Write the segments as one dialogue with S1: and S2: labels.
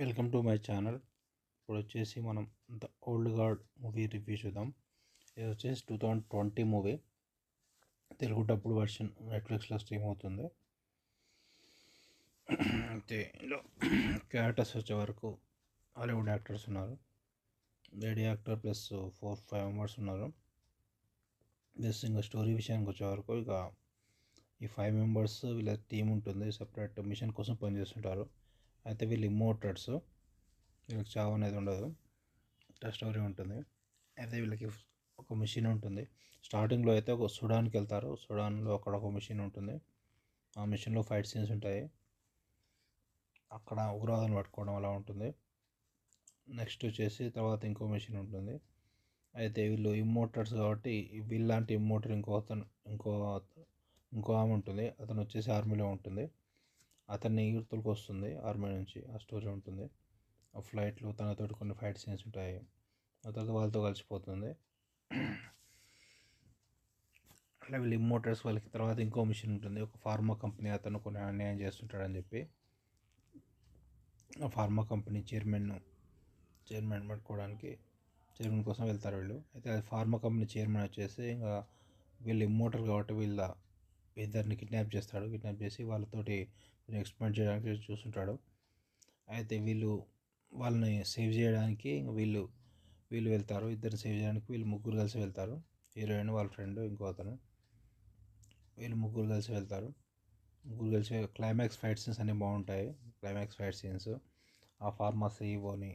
S1: Welcome to my channel. ఇప్పుడు వచ్చేసి మనం the old God movie review చూద్దాం. ఇది వచ్చేసి 2020 మూవీ, తెలుగు డబ్బుడ్ వర్షన్ నెట్ఫ్లిక్స్లో స్ట్రీమ్ అవుతుంది. అయితే ఇందులో క్యారెక్టర్స్ వచ్చే వరకు హాలీవుడ్ యాక్టర్స్ ఉన్నారు. లేడీ యాక్టర్ ప్లస్ 4-5 మెంబర్స్ ఉన్నారు. జస్ట్ ఇంకా స్టోరీ విషయానికి వచ్చే వరకు ఇక ఈ 5 మెంబర్స్ వీళ్ళ టీం ఉంటుంది. సపరేట్ మిషన్ కోసం పనిచేస్తుంటారు. అయితే వీళ్ళు ఇమ్మోర్టర్స్, వీళ్ళకి చావు అనేది ఉండదు, స్టోరీ ఉంటుంది. అయితే వీళ్ళకి ఒక మిషన్ ఉంటుంది. స్టార్టింగ్లో అయితే ఒక సుడాన్కి వెళ్తారు. సుడాన్లో అక్కడ ఒక మిషన్ ఉంటుంది. ఆ మిషన్లో ఫైట్ సీన్స్ ఉంటాయి. అక్కడ ఉగ్రవాదాన్ని పట్టుకోవడం అలా ఉంటుంది. నెక్స్ట్ వచ్చేసి తర్వాత ఇంకో మిషన్ ఉంటుంది. అయితే వీళ్ళు ఇమ్మోర్టర్స్ కాబట్టి వీళ్ళలాంటి ఇమ్మోర్టర్ ఇంకో ఆమె ఉంటుంది. అతను వచ్చేసి ఆర్మీలో ఉంటుంది. అతన్ని ఈగుర్తులకు వస్తుంది ఆర్మీ నుంచి. ఆ స్టోరీ ఉంటుంది. ఆ ఫ్లైట్లో తనతోటి కొన్ని ఫైట్ సీన్స్ ఉంటాయి. ఆ తర్వాత వాళ్ళతో కలిసిపోతుంది. అట్లా వీళ్ళు ఇమ్మోటర్స్ వాళ్ళకి తర్వాత ఇంకో మిషన్ ఉంటుంది. ఒక ఫార్మా కంపెనీ అతను కొన్ని అన్యాయం చేస్తుంటాడని చెప్పి ఆ ఫార్మా కంపెనీ చైర్మన్ పట్టుకోవడానికి చైర్మన్ కోసం వెళ్తారు వీళ్ళు. అయితే అది ఫార్మా కంపెనీ చైర్మన్ వచ్చేసి ఇంకా వీళ్ళు ఇమ్మోటర్ కాబట్టి ఇద్దరిని కిడ్నాప్ చేస్తాడు. కిడ్నాప్ చేసి వాళ్ళతోటి ఎక్స్పెరిమెంట్ చేయడానికి చూస్తుంటాడు. అయితే వాళ్ళని సేవ్ చేయడానికి వీళ్ళు వెళ్తారు. ఇద్దరు సేవ్ చేయడానికి వీళ్ళు ముగ్గురు కలిసి వెళ్తారు. హీరోయిన్, వాళ్ళ ఫ్రెండ్, ఇంకో అతను. వీళ్ళు ముగ్గురు కలిసి వెళ్తారు. క్లైమాక్స్ ఫైట్ సీన్స్ అన్నీ బాగుంటాయి. క్లైమాక్స్ ఫైట్ సీన్స్, ఆ ఫార్మసీ ఈవోని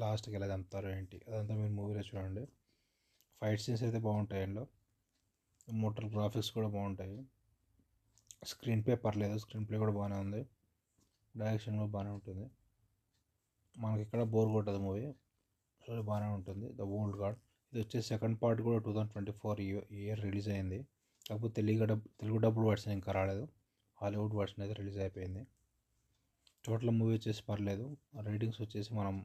S1: లాస్ట్కి ఎలా చంపుతారు ఏంటి అదంతా మీరు మూవీలో చూడండి. ఫైట్ సీన్స్ అయితే బాగుంటాయి. అందులో మోటార్ గ్రాఫిక్స్ కూడా బాగుంటాయి. స్క్రీన్ ప్లే కూడా బాగానే ఉంది. డైరెక్షన్ కూడా బాగానే ఉంటుంది. మనకి ఇక్కడ బోర్ కొట్టదు. మూవీ స్టోరీ బాగానే ఉంటుంది. ద ఓల్డ్ గాడ్ ఇది వచ్చేసి సెకండ్ పార్ట్ కూడా 2024 ఇయర్ రిలీజ్ అయింది. కాకపోతే తెలుగు డబ్బుడ్ వర్షన్ ఇంకా రాలేదు. హాలీవుడ్ వర్షన్ అయితే రిలీజ్ అయిపోయింది. టోటల్ మూవీ వచ్చేసి పర్లేదు. రేటింగ్స్ వచ్చేసి మనం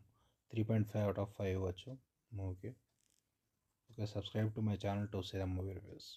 S1: 3.5/5 ఇవ్వచ్చు మూవీకి. Okay, subscribe to my channel to see the movie reviews.